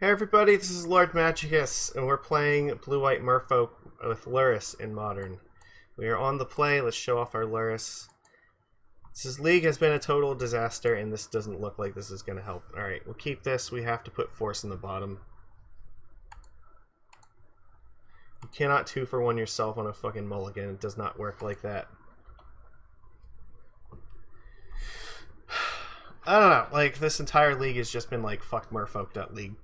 Hey everybody, this is Lord Magicus, and we're playing Blue-White Merfolk with Lurrus in Modern. We are on the play, let's show off our Lurrus. This league has been a total disaster, and this doesn't look like this is going to help. Alright, we'll keep this, we have to put Force in the bottom. You cannot 2-for-1 yourself on a fucking mulligan, it does not work like that. I don't know, like, this entire league has just been like, fuck Merfolk.league.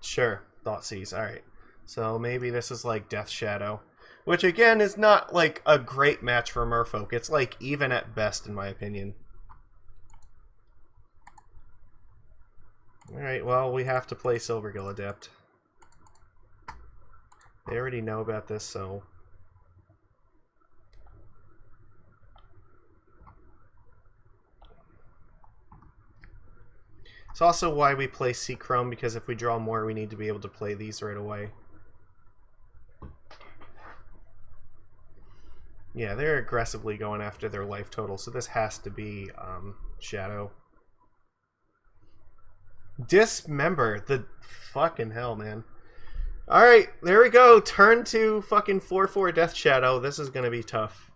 Sure, Thoughtseize, alright. So maybe this is like Death Shadow. Which again is not like a great match for Merfolk. It's like even at best in my opinion. Alright, well we have to play Silvergill Adept. They already know about this, so... It's also why we play Seachrome, because if we draw more, we need to be able to play these right away. Yeah, they're aggressively going after their life total, so this has to be Shadow. Dismember! The fucking hell, man. Alright, there we go. Turn to fucking 4/4 Death Shadow. This is gonna be tough.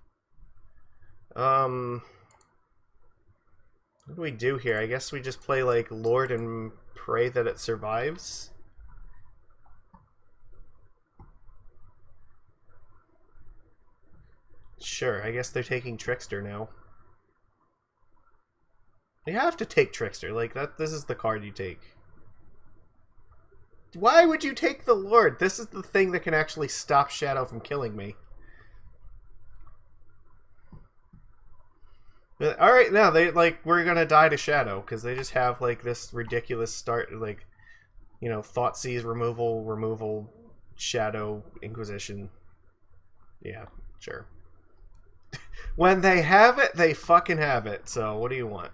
What do we do here? I guess we just play like Lord and pray that it survives. Sure, I guess they're taking Trickster now. You have to take Trickster, like that. This is the card you take. Why would you take the Lord? This is the thing that can actually stop Shadow from killing me. Alright, now they like we're gonna die to Shadow because they just have like this ridiculous start, like, you know, Thoughtseize removal, Shadow, Inquisition. Yeah, sure. When they have it, they fucking have it. So what do you want?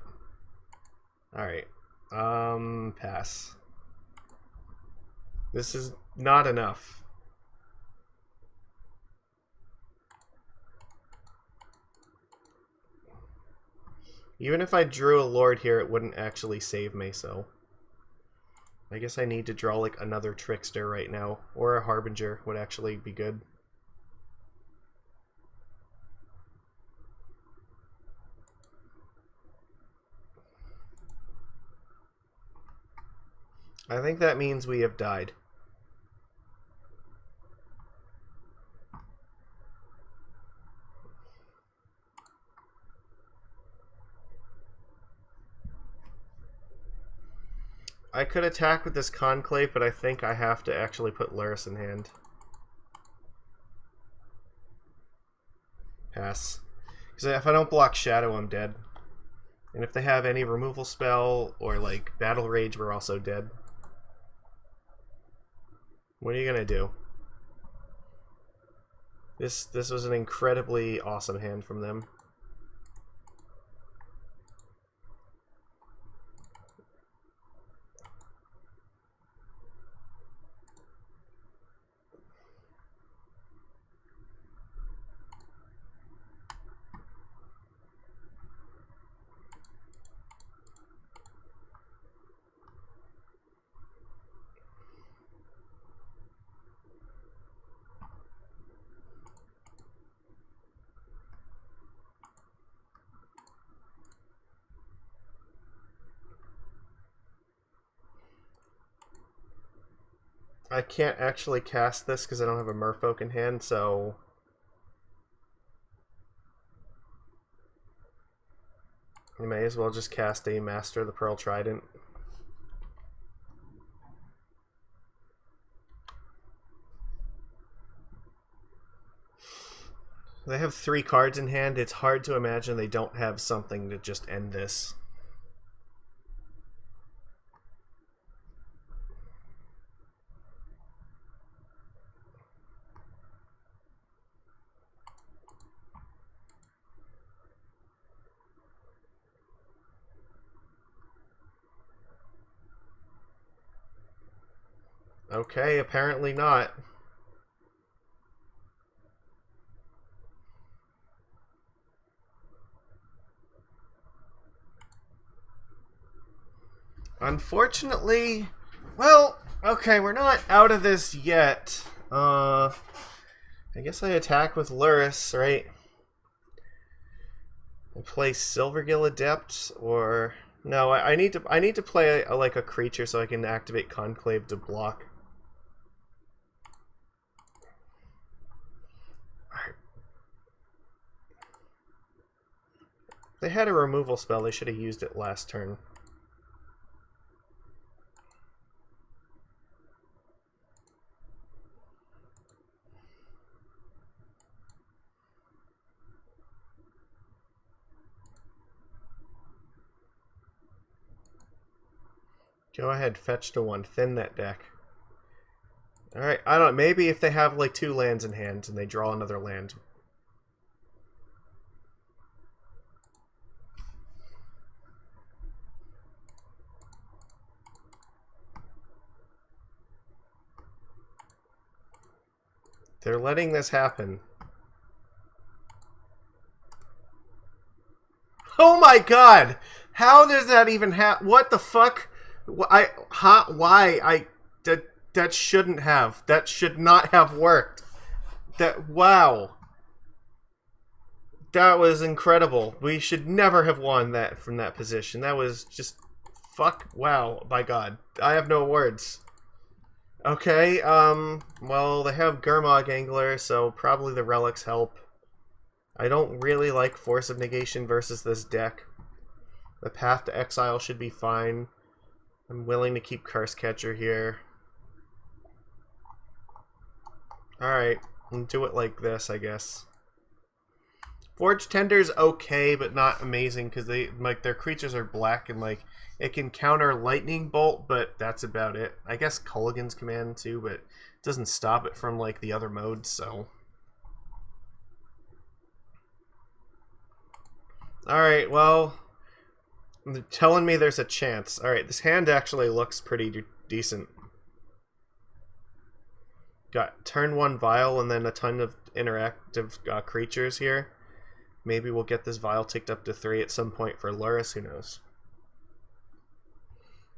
Alright. Pass. This is not enough. Even if I drew a Lord here, it wouldn't actually save me, so... I guess I need to draw, like, another Trickster right now. Or a Harbinger would actually be good. I think that means we have died. I could attack with this Conclave, but I think I have to actually put Lurrus in hand. Pass. Because if I don't block Shadow, I'm dead. And if they have any removal spell or like Battle Rage, we're also dead. What are you gonna do? This was an incredibly awesome hand from them. I can't actually cast this because I don't have a Merfolk in hand, so... You may as well just cast a Master of the Pearl Trident. They have 3 cards in hand. It's hard to imagine they don't have something to just end this. Okay, apparently not. Unfortunately, well, okay, we're not out of this yet. I guess I attack with Lurrus, right? I play Silvergill Adept, or no? I need to play like a creature so I can activate Conclave to block. They had a removal spell. They should have used it last turn. Go ahead, fetch to 1. Thin that deck. Alright, I don't know. Maybe if they have like 2 lands in hand and they draw another land. They're letting this happen. Oh my god! How does that even happen? What the fuck? Why? That shouldn't have. That should not have worked. Wow. That was incredible. We should never have won that from that position. That was just... Fuck. Wow. My god. I have no words. Okay, well, they have Gurmag Angler, so probably the relics help. I don't really like Force of Negation versus this deck. The path to Exile should be fine. I'm willing to keep Cursecatcher here. Alright, we'll do it like this, I guess. Forge-Tender's okay, but not amazing, because they like their creatures are black and like it can counter Lightning Bolt, but that's about it. I guess Culligan's Command too, but it doesn't stop it from like the other modes, so. Alright, well, they're telling me there's a chance. Alright, this hand actually looks pretty decent. Got turn 1 Vial and then a ton of interactive creatures here. Maybe we'll get this Vial ticked up to 3 at some point for Lurrus, who knows.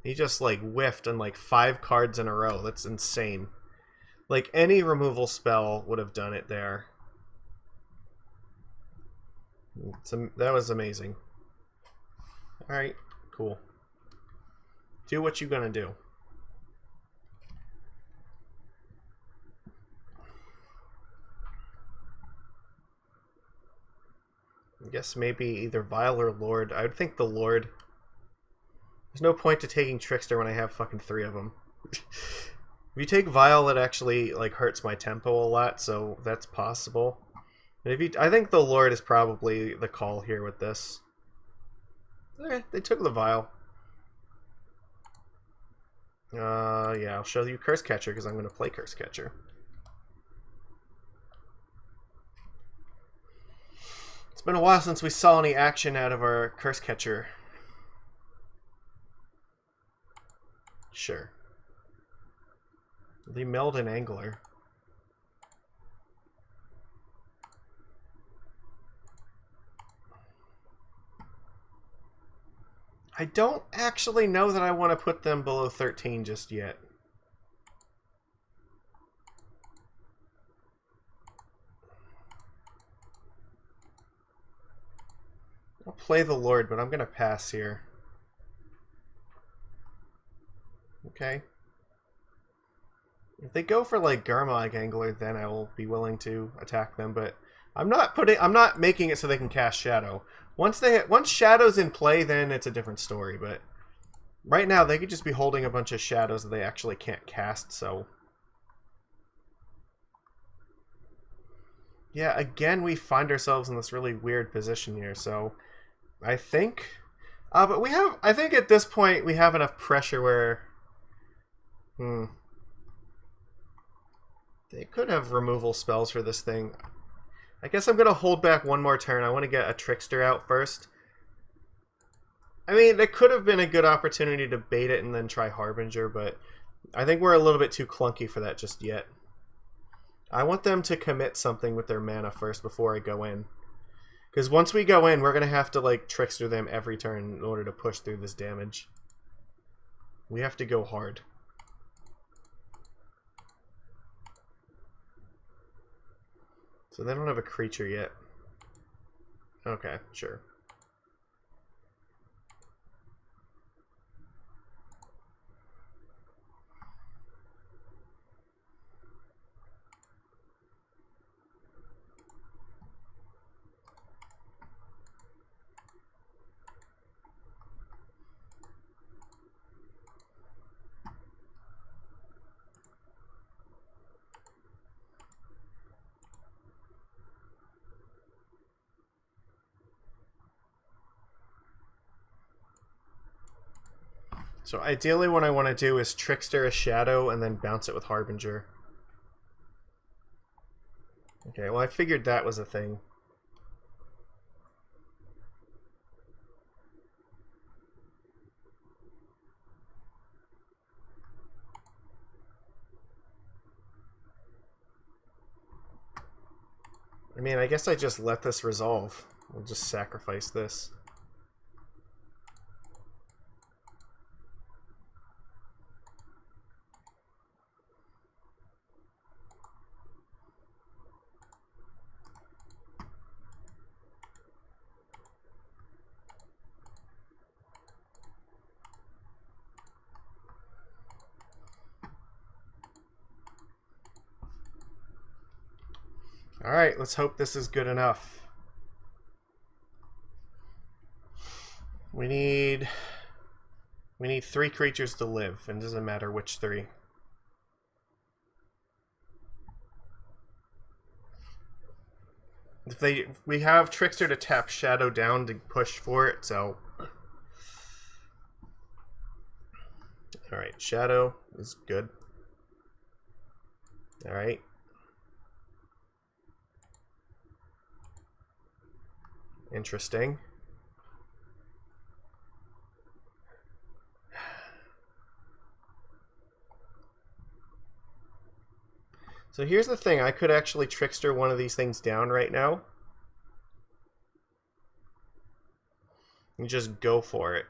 He just like whiffed on like 5 cards in a row. That's insane. Like any removal spell would have done it there. That was amazing. Alright, cool. Do what you're gonna do. I guess maybe either Vial or Lord. I would think the Lord. There's no point to taking Trickster when I have fucking 3 of them. If you take Vial, it actually like hurts my tempo a lot, so that's possible. And if you, I think the Lord is probably the call here with this. Okay, they took the Vial. Yeah, I'll show you Cursecatcher because I'm going to play Cursecatcher. It's been a while since we saw any action out of our Cursecatcher. Sure. They milled an Angler. I don't actually know that I want to put them below 13 just yet. I'll play the Lord, but I'm going to pass here. Okay. If they go for like Gurmag Angler, then I will be willing to attack them, but I'm not making it so they can cast Shadow. Once Shadow's in play, then it's a different story, but right now they could just be holding a bunch of Shadows that they actually can't cast, so yeah, again we find ourselves in this really weird position here, so I think but I think at this point we have enough pressure where they could have removal spells for this thing. I guess I'm going to hold back one more turn. I want to get a Trickster out first. I mean, it could have been a good opportunity to bait it and then try Harbinger, but I think we're a little bit too clunky for that just yet. I want them to commit something with their mana first before I go in. Because once we go in, we're going to have to like Trickster them every turn in order to push through this damage. We have to go hard. So they don't have a creature yet. Okay, sure. So ideally what I want to do is Trickster a Shadow and then bounce it with Harbinger. Okay, well I figured that was a thing. I mean, I guess I just let this resolve. We'll just sacrifice this. Alright, let's hope this is good enough. We need 3 creatures to live, and it doesn't matter which 3. We have Trickster to tap Shadow down to push for it, so alright, Shadow is good. Alright. Interesting. So here's the thing, I could actually Trickster one of these things down right now. And just go for it.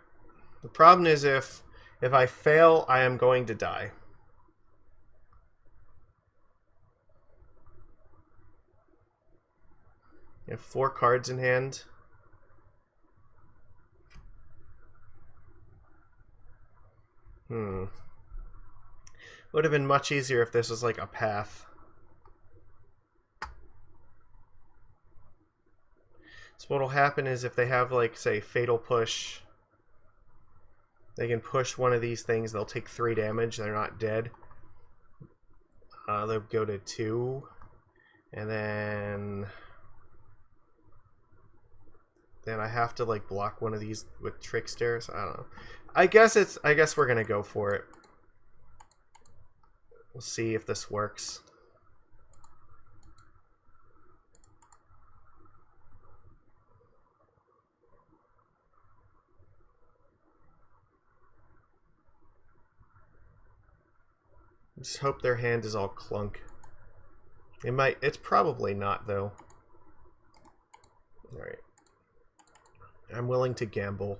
The problem is if I fail, I am going to die. I have 4 cards in hand. Would have been much easier if this was like a path. So what'll happen is if they have like, say, Fatal Push, they can push one of these things, they'll take 3 damage, they're not dead. They'll go to 2, and then I have to like block one of these with Tricksters. I don't know. I guess we're gonna go for it. We'll see if this works. Just hope their hand is all clunk. It's probably not though. Alright. I'm willing to gamble.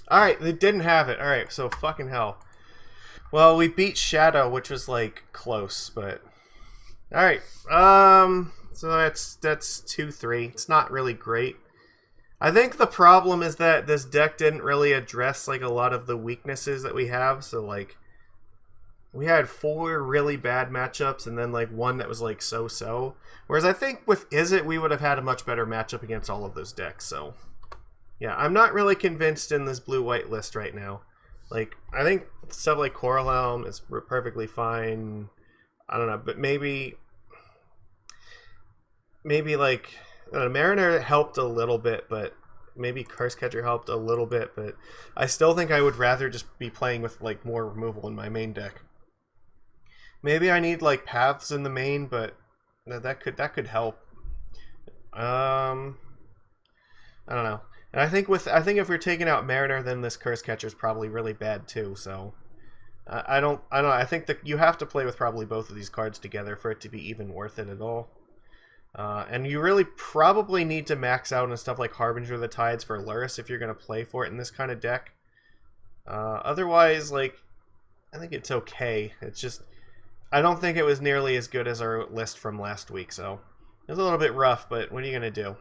Alright, they didn't have it. Alright, so fucking hell. Well, we beat Shadow, which was like close, but alright. So that's 2-3. It's not really great. I think the problem is that this deck didn't really address like a lot of the weaknesses that we have, so like we had 4 really bad matchups and then like 1 that was like so-so. Whereas I think with Izzet we would have had a much better matchup against all of those decks, so yeah, I'm not really convinced in this blue-white list right now. Like, I think stuff like Coralhelm is perfectly fine. I don't know, but maybe like Mariner helped a little bit, but maybe Cursecatcher helped a little bit, but I still think I would rather just be playing with like more removal in my main deck. Maybe I need like paths in the main, but that could help. I don't know. And I think if we're taking out Mariner, then this Cursecatcher is probably really bad too. So I don't know. I think that you have to play with probably both of these cards together for it to be even worth it at all. And you really probably need to max out on stuff like Harbinger of the Tides for Lurrus if you're going to play for it in this kind of deck. Otherwise, like, I think it's okay. It's just, I don't think it was nearly as good as our list from last week, so it was a little bit rough, but what are you going to do?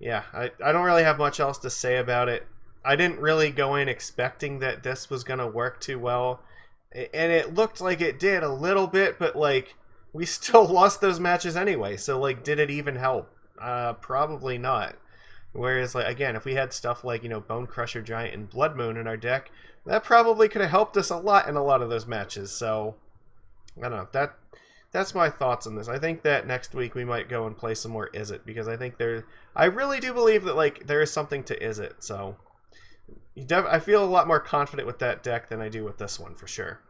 Yeah, I don't really have much else to say about it. I didn't really go in expecting that this was going to work too well, and it looked like it did a little bit, but, like, we still lost those matches anyway, so, like, did it even help? Probably not. Whereas, like, again, if we had stuff like, you know, Bone Crusher Giant and Blood Moon in our deck, that probably could have helped us a lot in a lot of those matches. So, I don't know. That's my thoughts on this. I think that next week we might go and play some more Izzet, because I think I really do believe that, like, there is something to Izzet. So, I feel a lot more confident with that deck than I do with this one, for sure.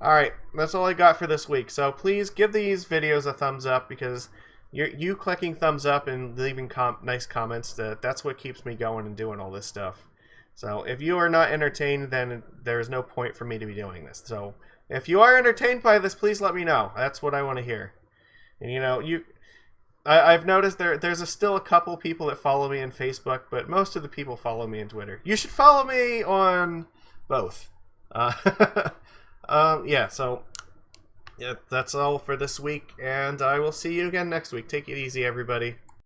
Alright, that's all I got for this week. So, please give these videos a thumbs up, because you clicking thumbs up and leaving nice comments, that's what keeps me going and doing all this stuff. So if you are not entertained, then there's no point for me to be doing this. So if you are entertained by this, please let me know. That's what I want to hear. And you know, I've noticed there's still a couple people that follow me on Facebook, but most of the people follow me on Twitter. You should follow me on both. Yeah, so yeah, that's all for this week, and I will see you again next week. Take it easy, everybody.